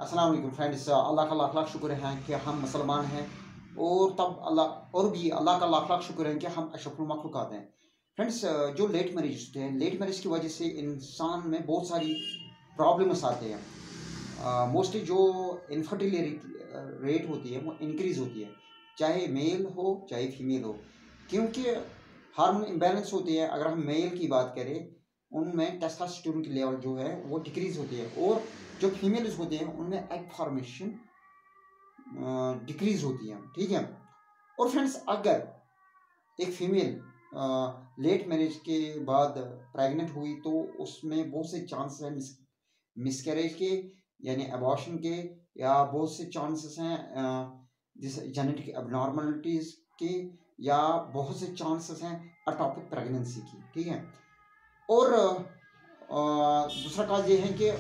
अस्सलाम वालेकुम फ्रेंड्स। अल्लाह का लाख लाख शुक्र है कि हम मुसलमान हैं और तब अल्लाह और भी अल्लाह का लाख लाख शुक्र है कि हम अशरफुल मखलूक़ात हैं। फ्रेंड्स, जो लेट मैरिज होते हैं, लेट मैरिज की वजह से इंसान में बहुत सारी प्रॉब्लम्स आते हैं। मोस्टली जो इनफर्टिलिटी रेट होती है वो इंक्रीज़ होती है, चाहे मेल हो चाहे फीमेल हो, क्योंकि हार्मोन इम्बैलेंस होती है। अगर हम मेल की बात करें, उनमें टेस्टोस्टेरोन की लेवल जो है वो डिक्रीज़ होती है, और जो फीमेल्स होते हैं उनमें एग फॉर्मेशन डिक्रीज़ होती है। ठीक है। और फ्रेंड्स, अगर एक फीमेल लेट मैरिज के बाद प्रेग्नेंट हुई तो उसमें बहुत से चांसेस हैं मिसकैरेज के, यानी अबॉर्शन के, या बहुत से चांसेस हैं जैसे जेनेटिक एबनॉर्मलिटीज़ के, या बहुत से चांसेस हैं अटॉपिक प्रेगनेंसी की। ठीक है। और दूसरा काज ये है कि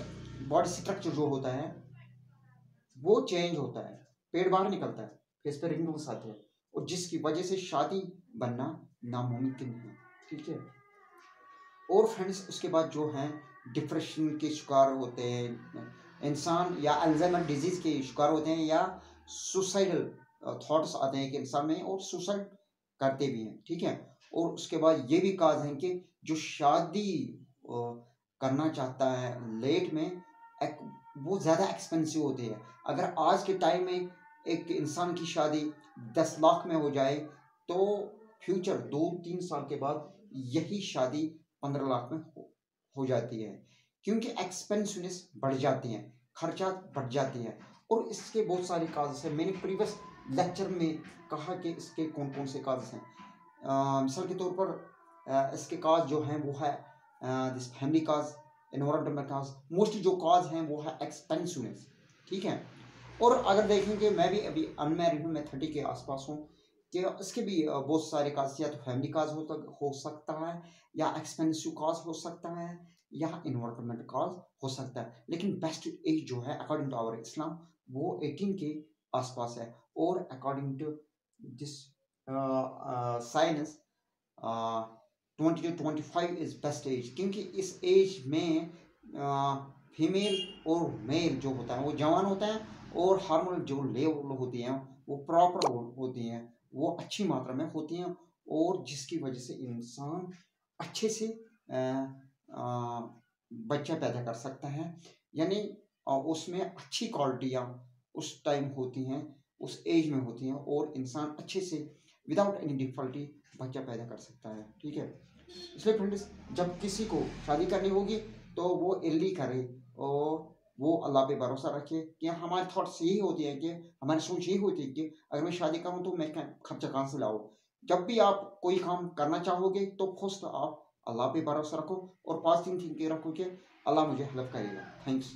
बॉडी स्ट्रक्चर जो होता है वो चेंज होता है, पेट बाहर निकलता है, फेस पे रिंकल्स आते हैं, और जिसकी वजह से शादी बनना नामुमकिन है। ठीक है। और फ्रेंड्स, उसके बाद जो हैं डिप्रेशन के शिकार होते हैं इंसान, या अल्जाइमर डिजीज़ के शिकार होते हैं, या सुसाइडल थॉट्स आते हैं कि इंसान में, और सुसाइड करते भी हैं। ठीक है। और उसके बाद ये भी काज है कि जो शादी करना चाहता है लेट में, एक वो ज़्यादा एक्सपेंसिव होती है। अगर आज के टाइम में एक इंसान की शादी 10 लाख में हो जाए, तो फ्यूचर 2-3 साल के बाद यही शादी 15 लाख में हो जाती है, क्योंकि एक्सपेंसिवनेस बढ़ जाती है, खर्चा बढ़ जाती है। और इसके बहुत सारे काजेस हैं। मैंने प्रीवियस लेक्चर में कहा कि इसके कौन कौन से काजेस हैं। मिसाल के तौर पर इसके काज जो हैं वो है this family cause, environmental cause. Mostly जो काज हैं वो है एक्सपेंसिवनेस। ठीक है। और अगर देखेंगे, मैं भी अभी अनमैरिड हूँ, मैं 30 के आसपास हूँ, कि इसके भी बहुत सारे काज, या तो फैमिली काज हो सकता है, या एक्सपेंसिव काज हो सकता है, या इन्वायरमेंटल काज हो सकता है। लेकिन बेस्ट एज जो है अकॉर्डिंग टू आवर इस्लाम वो 18 के आसपास है। और according to this science 20 to 25 is best age, क्योंकि इस एज में फीमेल और मेल जो होता है वो जवान होता है, और हार्मोनल जो लेवल होती हैं वो प्रॉपर होती हैं, वो अच्छी मात्रा में होती हैं, और जिसकी वजह से इंसान अच्छे से बच्चा पैदा कर सकता है। यानी उसमें अच्छी क्वालिटियाँ उस टाइम होती हैं, उस एज में होती हैं, और इंसान अच्छे से विदाउट एनी डिफिकल्टी बच्चा पैदा कर सकता है। ठीक है। इसलिए फ्रेंड्स, जब किसी को शादी करनी होगी तो वो अर्ली करे, और वो अल्लाह पे भरोसा रखे। कि हमारे थॉट्स यही होती है, कि हमारी सोच यही होती है कि अगर मैं शादी करूँ तो मैं खर्चा कहाँ से लाऊँ। जब भी आप कोई काम करना चाहोगे तो फर्स्ट आप अल्लाह पे भरोसा रखो, और पॉजिटिव थिंकिंग रखो कि अल्लाह मुझे हेल्प करेगा। थैंक्स।